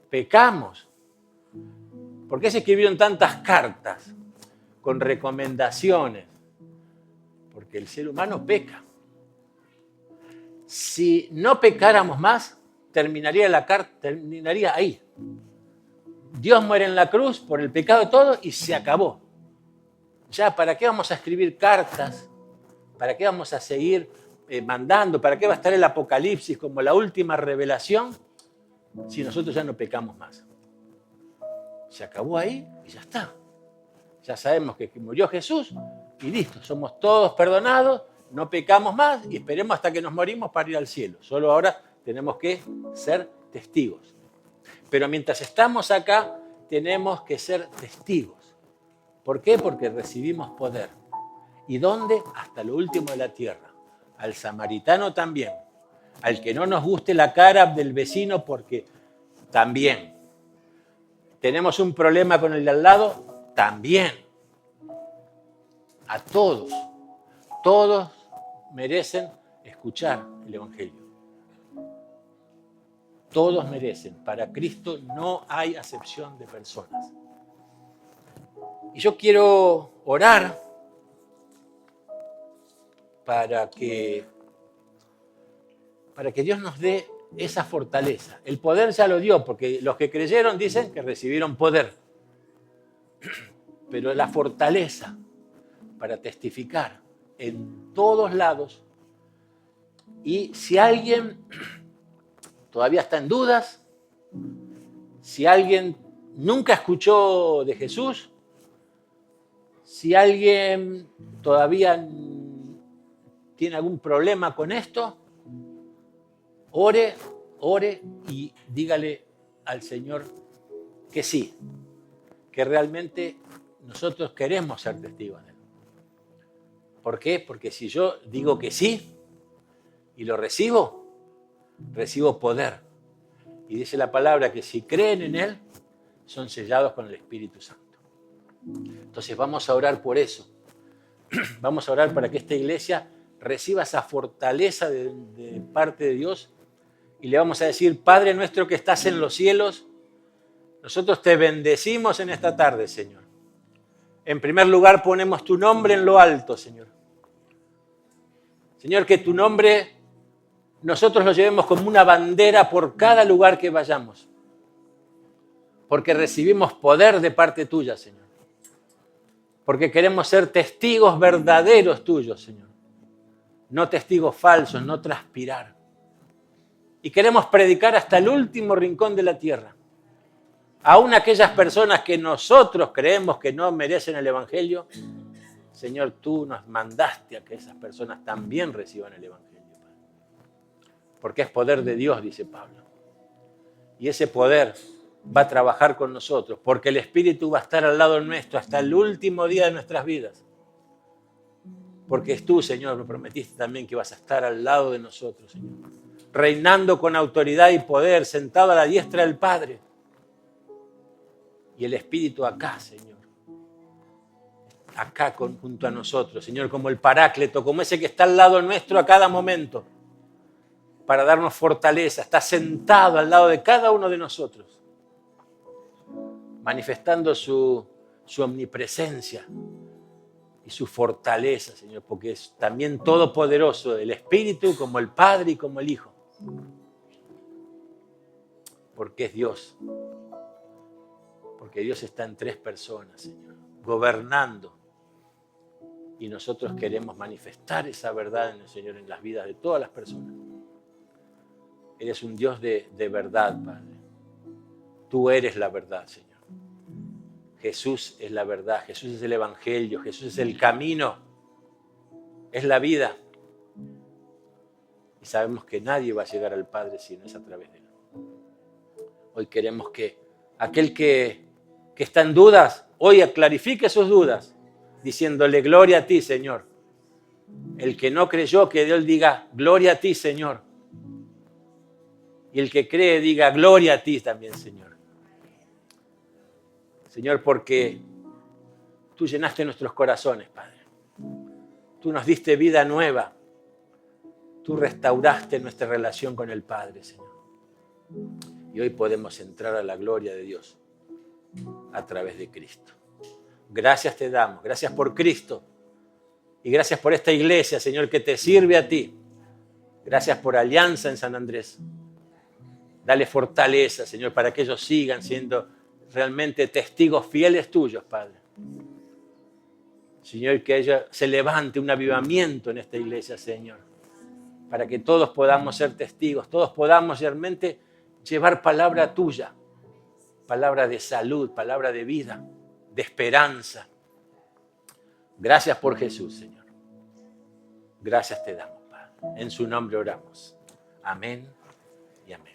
Pecamos. ¿Por qué se escribieron tantas cartas con recomendaciones? Porque el ser humano peca. Si no pecáramos más, terminaría ahí. Dios muere en la cruz por el pecado de todos y se acabó. Ya, ¿para qué vamos a escribir cartas? ¿Para qué vamos a seguir mandando? ¿Para qué va a estar el Apocalipsis como la última revelación si nosotros ya no pecamos más? Se acabó ahí y ya está. Ya sabemos que murió Jesús y listo, somos todos perdonados. No pecamos más y esperemos hasta que nos morimos para ir al cielo. Solo ahora tenemos que ser testigos. Pero mientras estamos acá, tenemos que ser testigos. ¿Por qué? Porque recibimos poder. ¿Y dónde? Hasta lo último de la tierra. Al samaritano también. Al que no nos guste la cara del vecino porque también. ¿Tenemos un problema con el de al lado? También. A todos. Todos merecen escuchar el Evangelio. Todos merecen. Para Cristo no hay acepción de personas. Y yo quiero orar para que Dios nos dé esa fortaleza. El poder ya lo dio, porque los que creyeron dicen que recibieron poder. Pero la fortaleza para testificar en todos lados. Y si alguien todavía está en dudas, Si alguien nunca escuchó de Jesús, si alguien todavía tiene algún problema con esto, ore y dígale al Señor que sí, que realmente nosotros queremos ser testigos de Él. ¿Por qué? Porque si yo digo que sí y lo recibo poder. Y dice la palabra que si creen en Él, son sellados con el Espíritu Santo. Entonces vamos a orar por eso. Vamos a orar para que esta iglesia reciba esa fortaleza de parte de Dios y le vamos a decir: Padre nuestro que estás en los cielos, nosotros te bendecimos en esta tarde, Señor. En primer lugar ponemos tu nombre en lo alto, Señor. Señor, que tu nombre nosotros lo llevemos como una bandera por cada lugar que vayamos, porque recibimos poder de parte tuya, Señor. Porque queremos ser testigos verdaderos tuyos, Señor. No testigos falsos, no transpirar. Y queremos predicar hasta el último rincón de la tierra. Aún aquellas personas que nosotros creemos que no merecen el Evangelio, Señor, tú nos mandaste a que esas personas también reciban el Evangelio, Padre. Porque es poder de Dios, dice Pablo. Y ese poder va a trabajar con nosotros, porque el Espíritu va a estar al lado nuestro hasta el último día de nuestras vidas. Porque tú, Señor, me prometiste también que vas a estar al lado de nosotros, Señor. Reinando con autoridad y poder, sentado a la diestra del Padre. Y el Espíritu acá, Señor. Acá junto a nosotros, Señor, como el Paráclito, como ese que está al lado nuestro a cada momento, para darnos fortaleza. Está sentado al lado de cada uno de nosotros, manifestando su omnipresencia y su fortaleza, Señor, porque es también todopoderoso, el Espíritu como el Padre y como el Hijo. Porque es Dios. Porque Dios está en tres personas, Señor, gobernando. Y nosotros queremos manifestar esa verdad en el Señor en las vidas de todas las personas. Eres un Dios de verdad, Padre. Tú eres la verdad, Señor. Jesús es la verdad, Jesús es el Evangelio, Jesús es el camino, es la vida. Y sabemos que nadie va a llegar al Padre si no es a través de Él. Hoy queremos que aquel que está en dudas, hoy clarifique sus dudas, diciéndole gloria a ti, Señor. El que no creyó, que Dios diga gloria a ti, Señor. Y el que cree, diga gloria a ti también, Señor. Señor, porque tú llenaste nuestros corazones, Padre. Tú nos diste vida nueva. Tú restauraste nuestra relación con el Padre, Señor. Y hoy podemos entrar a la gloria de Dios a través de Cristo. Gracias te damos. Gracias por Cristo. Y gracias por esta iglesia, Señor, que te sirve a ti. Gracias por Alianza en San Andrés. Dale fortaleza, Señor, para que ellos sigan siendo realmente testigos fieles tuyos, Padre. Señor, que ella se levante un avivamiento en esta iglesia, Señor, para que todos podamos ser testigos, todos podamos realmente llevar palabra tuya, palabra de salud, palabra de vida, de esperanza. Gracias por Jesús, Señor. Gracias te damos, Padre. En su nombre oramos. Amén y amén.